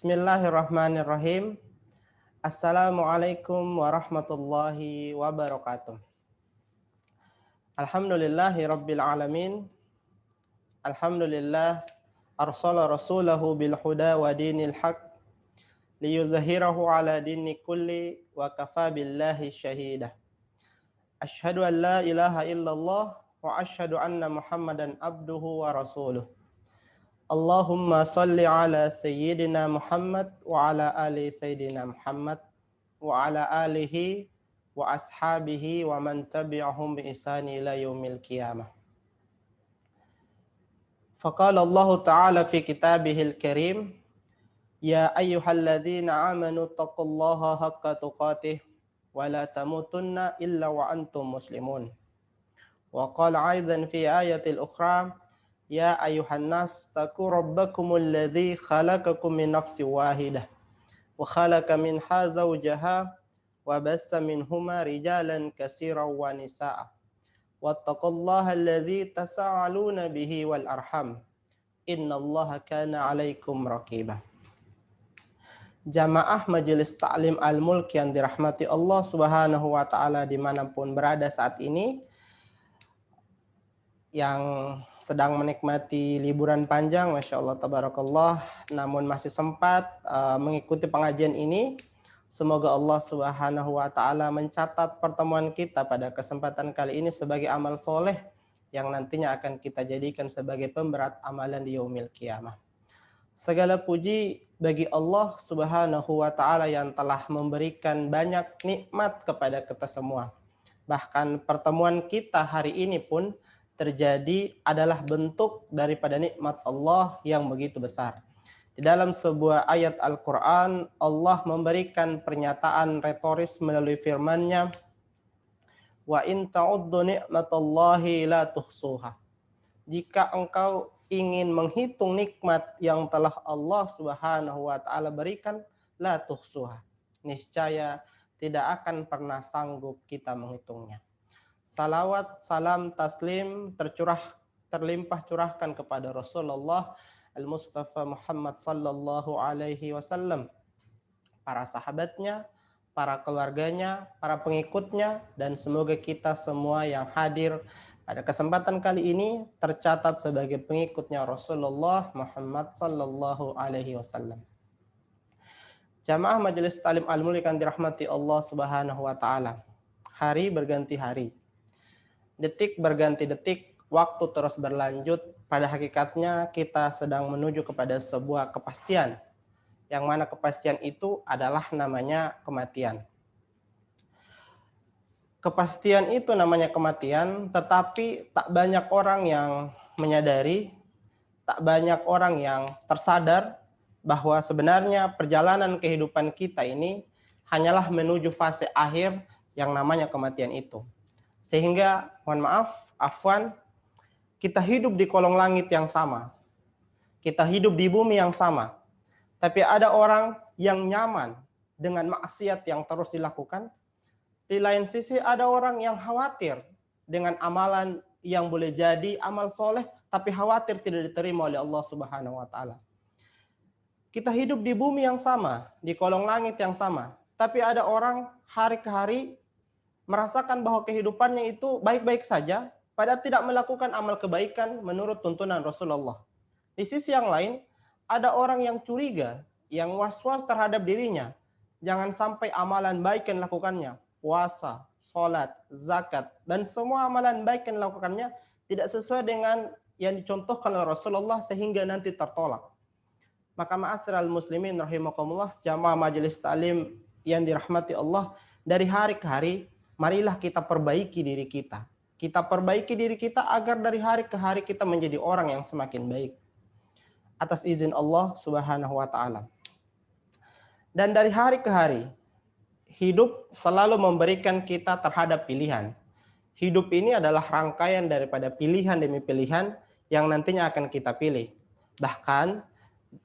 Bismillahirrahmanirrahim. Assalamualaikum warahmatullahi wabarakatuh. Alhamdulillahi rabbil alamin. Alhamdulillah arsala rasulahu bil huda wa dinil haq liyuzhirahu ala dini kulli wa kafa billahi syahida. Asyhadu an la ilaha illallah wa asyhadu anna Muhammadan abduhu wa rasuluh. Allahumma salli ala sayyidina Muhammad wa ala ali sayyidina Muhammad wa ala alihi wa ashabihi wa man tabi'ahum bi ihsani ila yaumil qiyamah. Faqala Allah Ta'ala fi kitabihil karim, ya ayyuhalladzina amanu taqullaha haqqa tuqatih wa la tamutunna illa wa antum muslimun. Wa qala aidan fi ayatil ukhra, ya ayuhan nas taqu rabbakumul ladzi khalaqakum min nafsin wahidah wa khalaqa minha zawjaha wa bassa minhuma rijalan katsiran wa nisaa wattaqullaha alladzi tasaaluna bihi wal arham innallaha kana 'alaikum raqiba. Jamaah Majelis Ta'lim Al-Mulk yang dirahmati Allah Subhanahu wa taala dimanapun berada saat ini, yang sedang menikmati liburan panjang, Masya Allah, Tabarakallah, namun masih sempat mengikuti pengajian ini. Semoga Allah Subhanahu wa Ta'ala mencatat pertemuan kita pada kesempatan kali ini sebagai amal soleh yang nantinya akan kita jadikan sebagai pemberat amalan di yaumil qiyamah. Segala puji bagi Allah Subhanahu wa Ta'ala yang telah memberikan banyak nikmat kepada kita semua. Bahkan pertemuan kita hari ini pun terjadi adalah bentuk daripada nikmat Allah yang begitu besar. Di dalam sebuah ayat Al-Quran, Allah memberikan pernyataan retoris melalui firman-Nya, wa in ta'uddu ni'matallahi la tuhsuha. Jika engkau ingin menghitung nikmat yang telah Allah Subhanahu wa taala berikan, la tuhsuha, niscaya tidak akan pernah sanggup kita menghitungnya. Salawat, salam, taslim terlimpah curahkan kepada Rasulullah Al-Mustafa Muhammad sallallahu alaihi wasallam, para sahabatnya, para keluarganya, para pengikutnya, dan semoga kita semua yang hadir pada kesempatan kali ini tercatat sebagai pengikutnya Rasulullah Muhammad sallallahu alaihi wasallam. Jamaah Majelis Ta'lim Al-Mulk yang dirahmati Allah Subhanahu wa taala. Hari berganti hari. Detik berganti detik, waktu terus berlanjut. Pada hakikatnya kita sedang menuju kepada sebuah kepastian, yang mana kepastian itu adalah namanya kematian. Kepastian itu namanya kematian, tetapi tak banyak orang yang menyadari, tak banyak orang yang tersadar bahwa sebenarnya perjalanan kehidupan kita ini hanyalah menuju fase akhir yang namanya kematian itu. Sehingga, mohon maaf, afwan, kita hidup di kolong langit yang sama. Kita hidup di bumi yang sama. Tapi ada orang yang nyaman dengan maksiat yang terus dilakukan. Di lain sisi ada orang yang khawatir dengan amalan yang boleh jadi amal soleh, tapi khawatir tidak diterima oleh Allah Subhanahu wa taala. Kita hidup di bumi yang sama, di kolong langit yang sama. Tapi ada orang hari ke hari merasakan bahwa kehidupannya itu baik-baik saja, padahal tidak melakukan amal kebaikan menurut tuntunan Rasulullah. Di sisi yang lain, ada orang yang curiga, yang was-was terhadap dirinya. Jangan sampai amalan baik yang dilakukannya, puasa, sholat, zakat, dan semua amalan baik yang dilakukannya tidak sesuai dengan yang dicontohkan oleh Rasulullah sehingga nanti tertolak. Maka ma'asyiral muslimin rahimakumullah, jamaah Majelis Ta'lim yang dirahmati Allah, dari hari ke hari marilah kita perbaiki diri kita. Kita perbaiki diri kita agar dari hari ke hari kita menjadi orang yang semakin baik. Atas izin Allah Subhanahu wa taala. Dan dari hari ke hari, hidup selalu memberikan kita terhadap pilihan. Hidup ini adalah rangkaian daripada pilihan demi pilihan yang nantinya akan kita pilih. Bahkan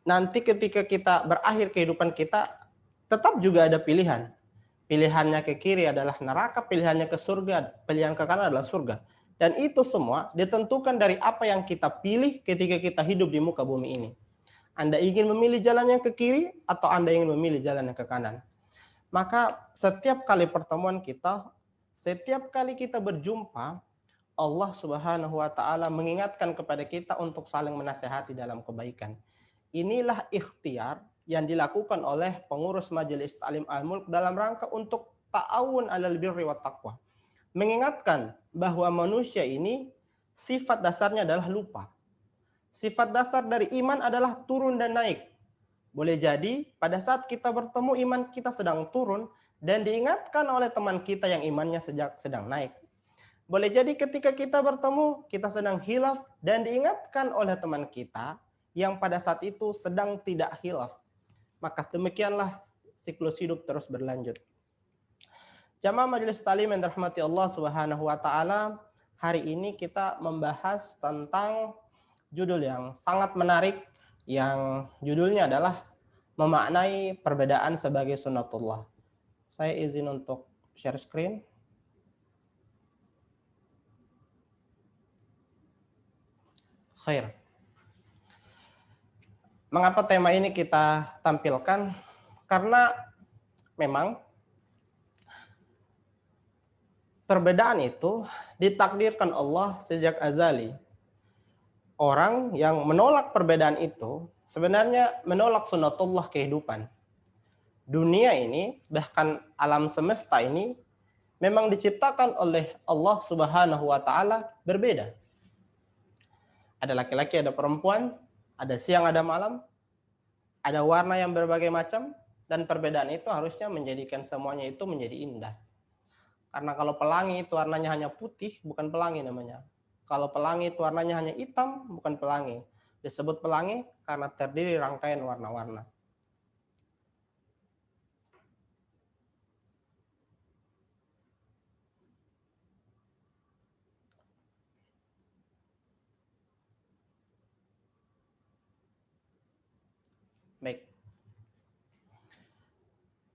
nanti ketika kita berakhir kehidupan kita, tetap juga ada pilihan. Pilihannya ke kiri adalah neraka, pilihannya ke surga, pilihan ke kanan adalah surga. Dan itu semua ditentukan dari apa yang kita pilih ketika kita hidup di muka bumi ini. Anda ingin memilih jalan yang ke kiri atau Anda ingin memilih jalan yang ke kanan? Maka setiap kali pertemuan kita, setiap kali kita berjumpa, Allah Subhanahu wa taala mengingatkan kepada kita untuk saling menasehati dalam kebaikan. Inilah ikhtiar yang dilakukan oleh pengurus Majelis Ta'lim Al-Mulk dalam rangka untuk ta'awun 'alal birri wat taqwa. Mengingatkan bahwa manusia ini sifat dasarnya adalah lupa. Sifat dasar dari iman adalah turun dan naik. Boleh jadi pada saat kita bertemu iman kita sedang turun dan diingatkan oleh teman kita yang imannya sedang naik. Boleh jadi ketika kita bertemu, kita sedang hilaf dan diingatkan oleh teman kita yang pada saat itu sedang tidak hilaf. Maka demikianlah siklus hidup terus berlanjut. Jamaah Majelis Ta'lim yang dirahmati Allah Subhanahu wa taala, hari ini kita membahas tentang judul yang sangat menarik yang judulnya adalah memaknai perbedaan sebagai sunnatullah. Saya izin untuk share screen. Khair. Mengapa tema ini kita tampilkan? Karena memang perbedaan itu ditakdirkan Allah sejak azali. Orang yang menolak perbedaan itu sebenarnya menolak sunnatullah kehidupan. Dunia ini, bahkan alam semesta ini memang diciptakan oleh Allah Subhanahu wa taala berbeda. Ada laki-laki, ada perempuan, ada siang, ada malam, ada warna yang berbagai macam, dan perbedaan itu harusnya menjadikan semuanya itu menjadi indah. Karena kalau pelangi itu warnanya hanya putih, bukan pelangi namanya. Kalau pelangi itu warnanya hanya hitam, bukan pelangi. Disebut pelangi karena terdiri rangkaian warna-warna. Baik.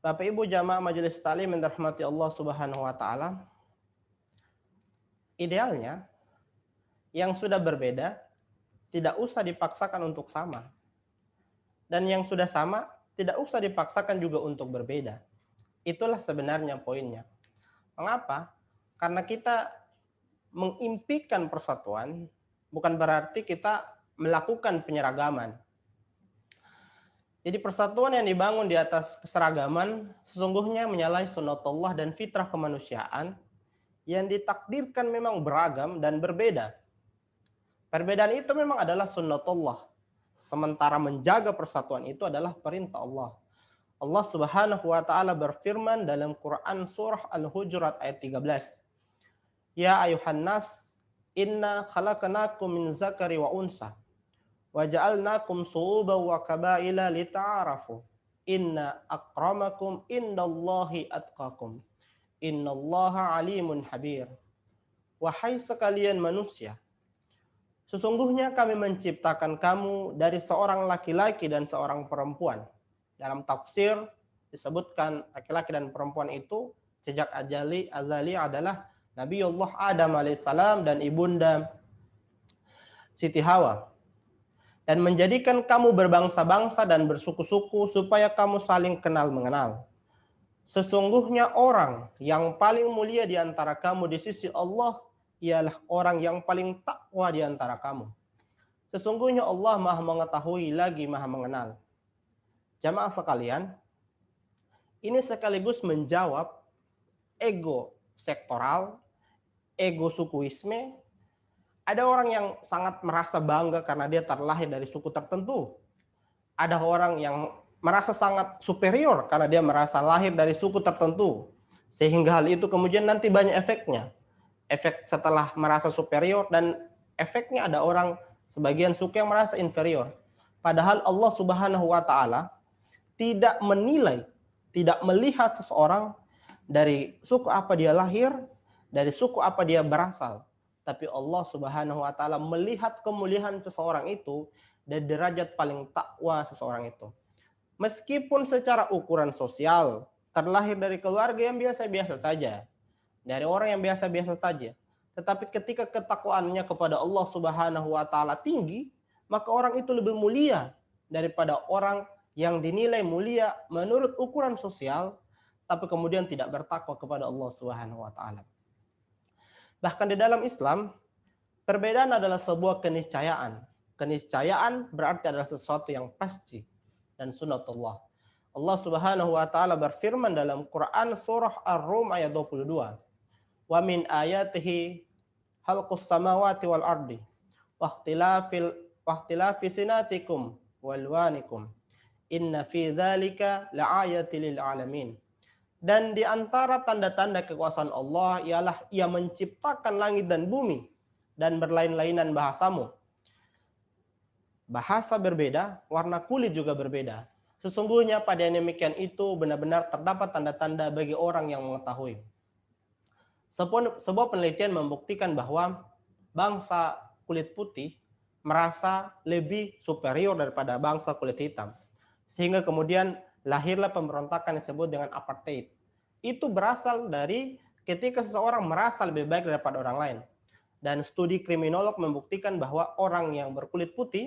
Bapak Ibu jamaah Majelis Ta'lim yang dirahmati Allah Subhanahu wa taala, idealnya yang sudah berbeda tidak usah dipaksakan untuk sama. Dan yang sudah sama tidak usah dipaksakan juga untuk berbeda. Itulah sebenarnya poinnya. Mengapa? Karena kita mengimpikan persatuan bukan berarti kita melakukan penyeragaman. Jadi persatuan yang dibangun di atas keseragaman sesungguhnya menyalahi sunnatullah dan fitrah kemanusiaan yang ditakdirkan memang beragam dan berbeda. Perbedaan itu memang adalah sunnatullah. Sementara menjaga persatuan itu adalah perintah Allah. Allah Subhanahu wa taala berfirman dalam Quran surah Al-Hujurat ayat 13. Ya ayuhan nas, inna khalaqnakum min zakari wa unsa wa ja'alnakum shu'uban wa qabaila lita'arafu. Inna akramakum indallahi atqakum. Innallaha alimun habir. Wahai sekalian manusia, sesungguhnya kami menciptakan kamu dari seorang laki-laki dan seorang perempuan. Dalam tafsir disebutkan laki-laki dan perempuan itu sejak azali adalah Nabiullah Adam alaihissalam dan ibunda Siti Hawa. Dan menjadikan kamu berbangsa-bangsa dan bersuku-suku supaya kamu saling kenal mengenal. Sesungguhnya orang yang paling mulia di antara kamu di sisi Allah ialah orang yang paling takwa di antara kamu. Sesungguhnya Allah Maha mengetahui lagi Maha mengenal. Jamaah sekalian, ini sekaligus menjawab ego sektoral, ego sukuisme. Ada orang yang sangat merasa bangga karena dia terlahir dari suku tertentu. Ada orang yang merasa sangat superior karena dia merasa lahir dari suku tertentu. Sehingga hal itu kemudian nanti banyak efeknya. Efek setelah merasa superior dan efeknya ada orang sebagian suku yang merasa inferior. Padahal Allah Subhanahu wa taala tidak menilai, tidak melihat seseorang dari suku apa dia lahir, dari suku apa dia berasal. Tapi Allah Subhanahu wa taala melihat kemuliaan seseorang itu dari derajat paling takwa seseorang itu. Meskipun secara ukuran sosial terlahir dari keluarga yang biasa-biasa saja, dari orang yang biasa-biasa saja, tetapi ketika ketakwaannya kepada Allah Subhanahu wa taala tinggi, maka orang itu lebih mulia daripada orang yang dinilai mulia menurut ukuran sosial, tapi kemudian tidak bertakwa kepada Allah Subhanahu wa taala. Bahkan di dalam Islam, perbedaan adalah sebuah keniscayaan. Keniscayaan berarti adalah sesuatu yang pasti dan sunatullah. Allah Subhanahu wa taala berfirman dalam Quran surah Ar-Rum ayat 22. Wa min ayatihi khalqus samawati wal ardi wa ikhtilafi sinatikum walwanikum inna fi dzalika laayatil lil alamin. Dan di antara tanda-tanda kekuasaan Allah ialah Ia menciptakan langit dan bumi dan berlain-lainan bahasamu. Bahasa berbeda, warna kulit juga berbeda. Sesungguhnya pada yang demikian itu benar-benar terdapat tanda-tanda bagi orang yang mengetahui. Sebuah penelitian membuktikan bahwa bangsa kulit putih merasa lebih superior daripada bangsa kulit hitam. Sehingga kemudian lahirlah pemberontakan yang disebut dengan apartheid. Itu berasal dari ketika seseorang merasa lebih baik daripada orang lain. Dan studi kriminolog membuktikan bahwa orang yang berkulit putih,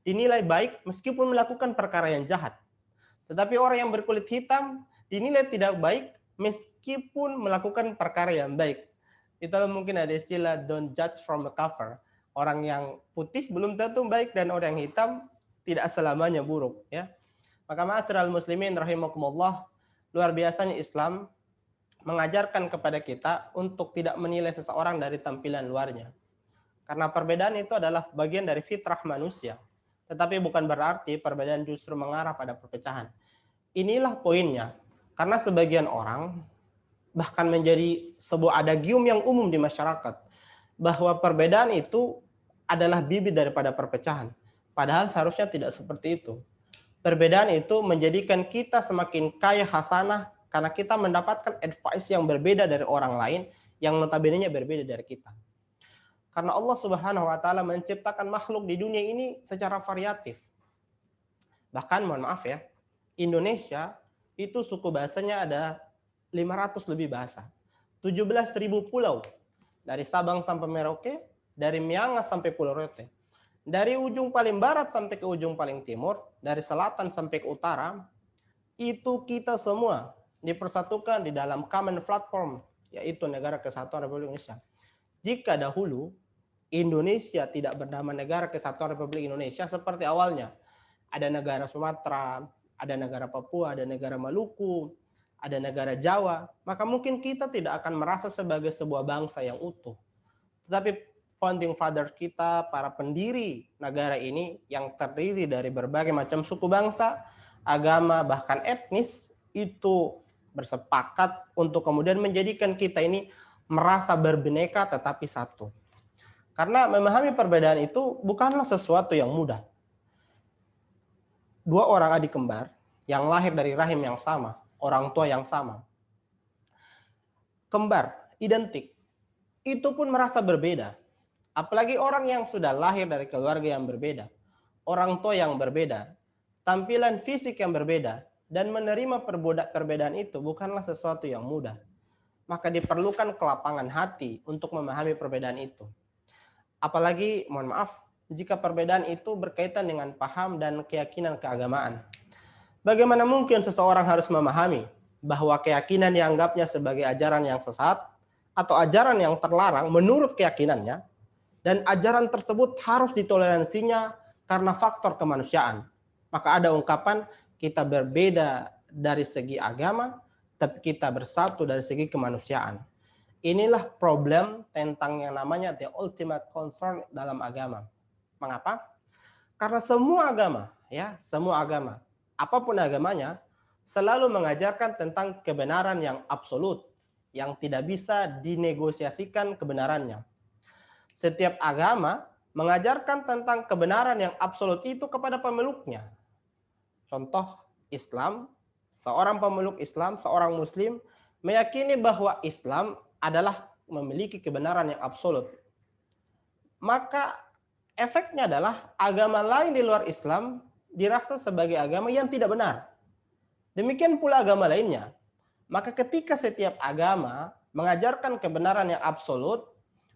dinilai baik meskipun melakukan perkara yang jahat. Tetapi orang yang berkulit hitam dinilai tidak baik meskipun melakukan perkara yang baik. Itu mungkin ada istilah don't judge from the cover. Orang yang putih belum tentu baik dan orang yang hitam tidak selamanya buruk, ya. Maka ma'asyiral muslimin rahimakumullah, luar biasanya Islam mengajarkan kepada kita untuk tidak menilai seseorang dari tampilan luarnya. Karena perbedaan itu adalah bagian dari fitrah manusia. Tetapi bukan berarti perbedaan justru mengarah pada perpecahan. Inilah poinnya. Karena sebagian orang bahkan menjadi sebuah adagium yang umum di masyarakat. Bahwa perbedaan itu adalah bibit daripada perpecahan. Padahal seharusnya tidak seperti itu. Perbedaan itu menjadikan kita semakin kaya hasanah karena kita mendapatkan advice yang berbeda dari orang lain yang notabene-nya berbeda dari kita. Karena Allah Subhanahu wa taala menciptakan makhluk di dunia ini secara variatif. Bahkan mohon maaf ya, Indonesia itu suku bahasanya ada 500 lebih bahasa. 17.000 pulau. Dari Sabang sampai Merauke, dari Miangas sampai Pulau Rote. Dari ujung paling barat sampai ke ujung paling timur, dari selatan sampai ke utara, itu kita semua dipersatukan di dalam common platform, yaitu Negara Kesatuan Republik Indonesia. Jika dahulu Indonesia tidak bernama Negara Kesatuan Republik Indonesia seperti awalnya, ada negara Sumatera, ada negara Papua, ada negara Maluku, ada negara Jawa, maka mungkin kita tidak akan merasa sebagai sebuah bangsa yang utuh. Tetapi founding father kita, para pendiri negara ini yang terdiri dari berbagai macam suku bangsa, agama, bahkan etnis, itu bersepakat untuk kemudian menjadikan kita ini merasa berbineka tetapi satu. Karena memahami perbedaan itu bukanlah sesuatu yang mudah. Dua orang adik kembar yang lahir dari rahim yang sama, orang tua yang sama, kembar, identik, itu pun merasa berbeda. Apalagi orang yang sudah lahir dari keluarga yang berbeda, orang tua yang berbeda, tampilan fisik yang berbeda, dan menerima perbedaan itu bukanlah sesuatu yang mudah. Maka diperlukan kelapangan hati untuk memahami perbedaan itu. Apalagi, mohon maaf, jika perbedaan itu berkaitan dengan paham dan keyakinan keagamaan. Bagaimana mungkin seseorang harus memahami bahwa keyakinan dianggapnya sebagai ajaran yang sesat atau ajaran yang terlarang menurut keyakinannya, dan ajaran tersebut harus ditoleransinya karena faktor kemanusiaan. Maka ada ungkapan kita berbeda dari segi agama, tapi kita bersatu dari segi kemanusiaan. Inilah problem tentang yang namanya the ultimate concern dalam agama. Mengapa? Karena semua agama, ya, semua agama, apapun agamanya, selalu mengajarkan tentang kebenaran yang absolut, yang tidak bisa dinegosiasikan kebenarannya. Setiap agama mengajarkan tentang kebenaran yang absolut itu kepada pemeluknya. Contoh Islam, seorang pemeluk Islam, seorang muslim, meyakini bahwa Islam adalah memiliki kebenaran yang absolut. Maka efeknya adalah agama lain di luar Islam dirasa sebagai agama yang tidak benar. Demikian pula agama lainnya. Maka ketika setiap agama mengajarkan kebenaran yang absolut,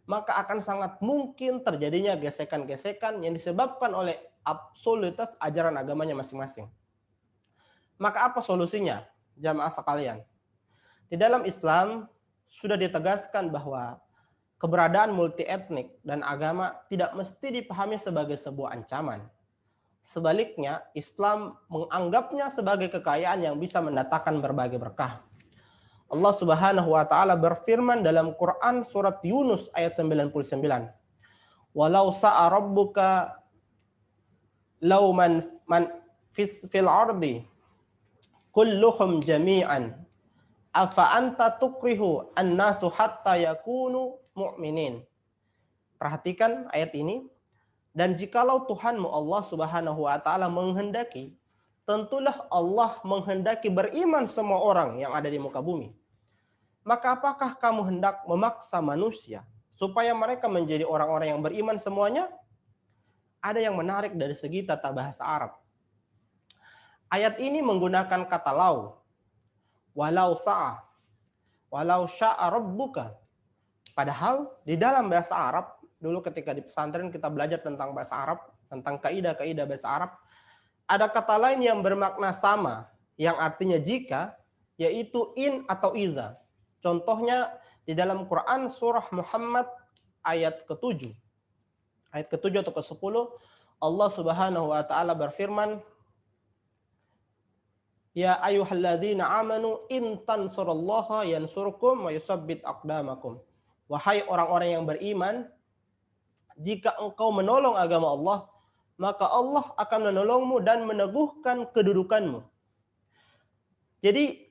maka akan sangat mungkin terjadinya gesekan-gesekan yang disebabkan oleh absolutas ajaran agamanya masing-masing. Maka apa solusinya, jamaah sekalian? Di dalam Islam sudah ditegaskan bahwa keberadaan multi etnik dan agama tidak mesti dipahami sebagai sebuah ancaman. Sebaliknya, Islam menganggapnya sebagai kekayaan yang bisa mendatangkan berbagai berkah. Allah Subhanahu wa taala berfirman dalam Quran surat Yunus ayat 99. Walau sa'a rabbuka law man fil ardi kulluhum jami'an afa anta tukrihu an-nasu hatta yakunu mu'minin. Perhatikan ayat ini. Dan jikalau Tuhanmu Allah Subhanahu wa taala menghendaki, tentulah Allah menghendaki beriman semua orang yang ada di muka bumi. Maka apakah kamu hendak memaksa manusia supaya mereka menjadi orang-orang yang beriman semuanya? Ada yang menarik dari segi tata bahasa Arab. Ayat ini menggunakan kata lau. Walau sa'a. Walau sya'a rabbuka. Padahal di dalam bahasa Arab, dulu ketika di pesantren kita belajar tentang bahasa Arab, tentang kaidah-kaidah bahasa Arab, ada kata lain yang bermakna sama, yang artinya jika, yaitu in atau iza. Contohnya di dalam Quran surah Muhammad ayat ke-7. Ayat ke-7 atau ke-10, Allah Subhanahu wa taala berfirman, Ya ayyuhalladzina amanu in tansurullaha yansurkum wa yusabbit aqdamakum. Wahai orang-orang yang beriman, jika engkau menolong agama Allah, maka Allah akan menolongmu dan meneguhkan kedudukanmu. Jadi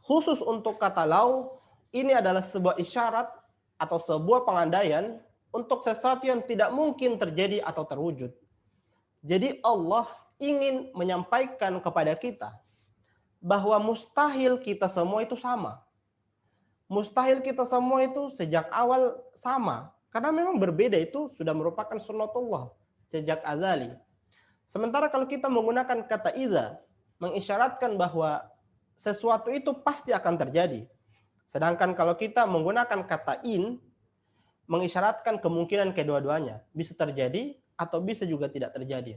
khusus untuk kata lau, ini adalah sebuah isyarat atau sebuah pengandaian untuk sesuatu yang tidak mungkin terjadi atau terwujud. Jadi Allah ingin menyampaikan kepada kita bahwa mustahil kita semua itu sama. Mustahil kita semua itu sejak awal sama. Karena memang berbeda itu sudah merupakan sunnatullah sejak azali. Sementara kalau kita menggunakan kata idza, mengisyaratkan bahwa sesuatu itu pasti akan terjadi. Sedangkan kalau kita menggunakan kata in, mengisyaratkan kemungkinan kedua-duanya. Bisa terjadi atau bisa juga tidak terjadi.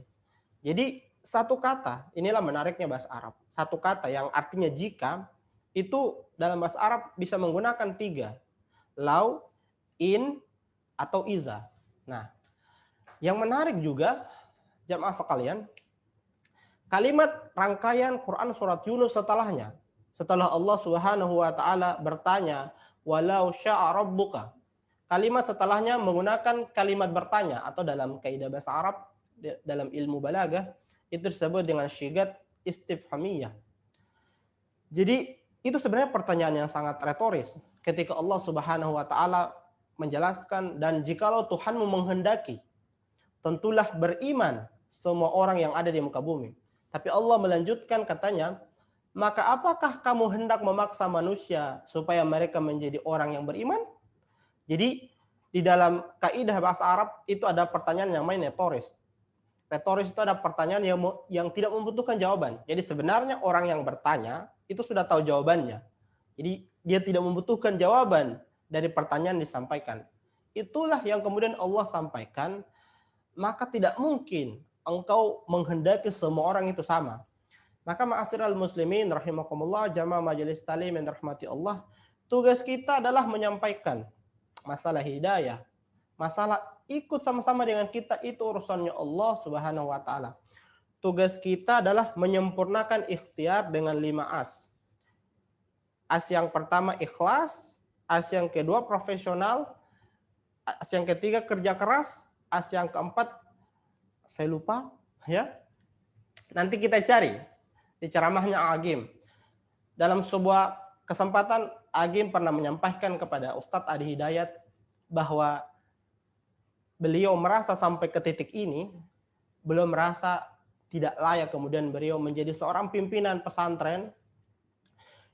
Jadi satu kata, inilah menariknya bahasa Arab. Satu kata yang artinya jika, itu dalam bahasa Arab bisa menggunakan 3. Lau, in, atau iza. Nah, yang menarik juga jamaah sekalian, kalimat rangkaian Quran surat Yunus setelahnya, setelah Allah Subhanahu wa taala bertanya, walau sya'a rabbuka. Kalimat setelahnya menggunakan kalimat bertanya atau dalam kaidah bahasa Arab dalam ilmu balaghah itu disebut dengan syigat istifhamiyah. Jadi itu sebenarnya pertanyaan yang sangat retoris ketika Allah Subhanahu wa taala menjelaskan, dan jikalau Tuhanmu menghendaki, tentulah beriman semua orang yang ada di muka bumi. Tapi Allah melanjutkan katanya, maka apakah kamu hendak memaksa manusia supaya mereka menjadi orang yang beriman? Jadi di dalam kaidah bahasa Arab itu ada pertanyaan yang namanya retoris. Retoris itu ada pertanyaan yang tidak membutuhkan jawaban. Jadi sebenarnya orang yang bertanya itu sudah tahu jawabannya. Jadi dia tidak membutuhkan jawaban dari pertanyaan disampaikan. Itulah yang kemudian Allah sampaikan, maka tidak mungkin engkau menghendaki semua orang itu sama. Maka ma'asyiral muslimin rahimakumullah, jamaah majelis talim yang dirahmati Allah, tugas kita adalah menyampaikan masalah hidayah, masalah ikut sama-sama dengan kita itu urusannya Allah Subhanahu wa taala. Tugas kita adalah menyempurnakan ikhtiar dengan 5 as. As yang pertama ikhlas, as yang kedua profesional, as yang ketiga kerja keras, as yang keempat saya lupa ya. Nanti kita cari di ceramahnya Agim. Dalam sebuah kesempatan Agim pernah menyampaikan kepada Ustadz Adi Hidayat bahwa beliau merasa sampai ke titik ini belum merasa tidak layak kemudian beliau menjadi seorang pimpinan pesantren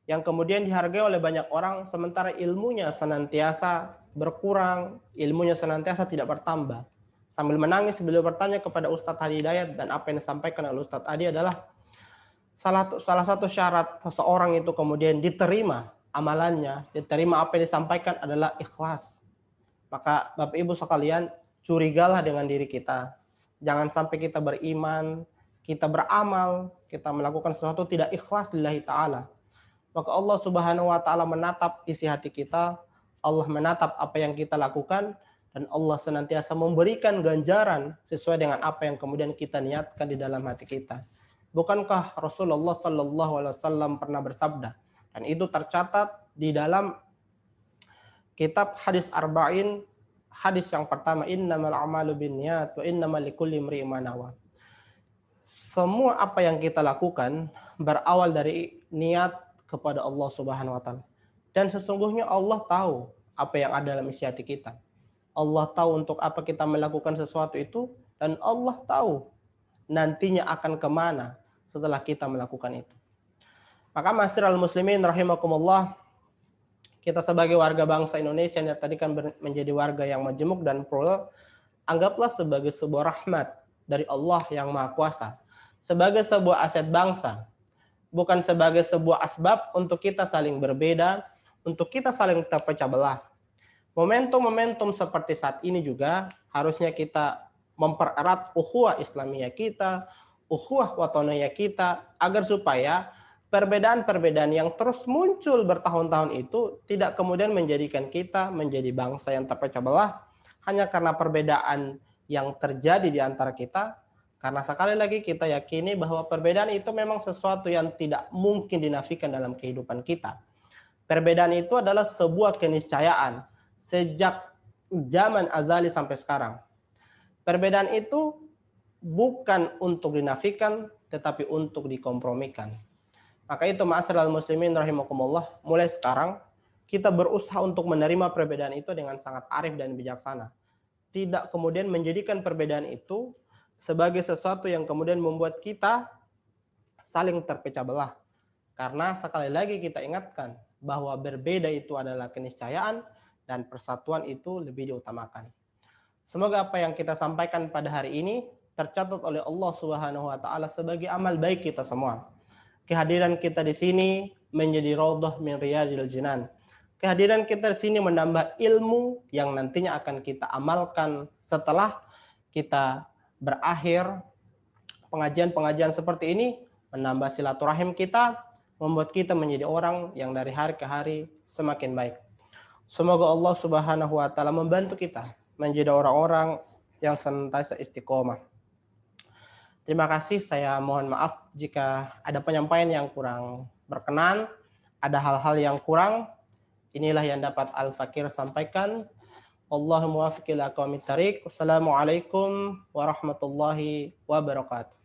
yang kemudian dihargai oleh banyak orang, sementara ilmunya senantiasa berkurang, ilmunya senantiasa tidak bertambah. Sambil menangis beliau bertanya kepada Ustadz Adi Hidayat, dan apa yang disampaikan oleh Ustadz Adi adalah salah satu syarat seseorang itu kemudian diterima amalannya, diterima apa yang disampaikan adalah ikhlas. Maka Bapak Ibu sekalian, curigalah dengan diri kita. Jangan sampai kita beriman, kita beramal, kita melakukan sesuatu tidak ikhlas lillahi ta'ala. Maka Allah Subhanahu wa taala menatap isi hati kita, Allah menatap apa yang kita lakukan, dan Allah senantiasa memberikan ganjaran sesuai dengan apa yang kemudian kita niatkan di dalam hati kita. Bukankah Rasulullah Sallallahu Alaihi Wasallam pernah bersabda, dan itu tercatat di dalam kitab hadis Arba'in, hadis yang pertama, innamal a'malu binniyat wa innamal likulli imri'in ma nawa. Semua apa yang kita lakukan berawal dari niat kepada Allah Subhanahu wa taala. Dan sesungguhnya Allah tahu apa yang ada dalam isi hati kita. Allah tahu untuk apa kita melakukan sesuatu itu, dan Allah tahu nantinya akan kemana setelah kita melakukan itu. Maka masyiral muslimin rahimakumullah, kita sebagai warga bangsa Indonesia yang tadi kan menjadi warga yang majemuk dan plural, anggaplah sebagai sebuah rahmat dari Allah yang Maha Kuasa, sebagai sebuah aset bangsa, bukan sebagai sebuah asbab untuk kita saling berbeda, untuk kita saling terpecah belah. Momentum-momentum seperti saat ini juga harusnya kita mempererat ukhuwah Islamiyah kita, ukhuwah wataniyah kita, agar supaya perbedaan-perbedaan yang terus muncul bertahun-tahun itu tidak kemudian menjadikan kita menjadi bangsa yang terpecah belah hanya karena perbedaan yang terjadi di antara kita. Karena sekali lagi kita yakini bahwa perbedaan itu memang sesuatu yang tidak mungkin dinafikan dalam kehidupan kita. Perbedaan itu adalah sebuah keniscayaan sejak zaman azali sampai sekarang. Perbedaan itu bukan untuk dinafikan, tetapi untuk dikompromikan. Maka itu ma'asyiral muslimin rahimakumullah, mulai sekarang kita berusaha untuk menerima perbedaan itu dengan sangat arif dan bijaksana. Tidak kemudian menjadikan perbedaan itu sebagai sesuatu yang kemudian membuat kita saling terpecah belah. Karena sekali lagi kita ingatkan bahwa berbeda itu adalah keniscayaan dan persatuan itu lebih diutamakan. Semoga apa yang kita sampaikan pada hari ini tercatat oleh Allah Subhanahu wa taala sebagai amal baik kita semua. Kehadiran kita di sini menjadi raudhah min riyadil jinan. Kehadiran kita di sini menambah ilmu yang nantinya akan kita amalkan setelah kita berakhir pengajian-pengajian seperti ini, menambah silaturahim kita, membuat kita menjadi orang yang dari hari ke hari semakin baik. Semoga Allah Subhanahu wa taala membantu kita menjadi orang-orang yang senantiasa istiqomah. Terima kasih, saya mohon maaf jika ada penyampaian yang kurang berkenan, ada hal-hal yang kurang. Inilah yang dapat Al-Fakir sampaikan. Allahumma muwaffiq ila aqwamit thariq. Wassalamualaikum warahmatullahi wabarakatuh.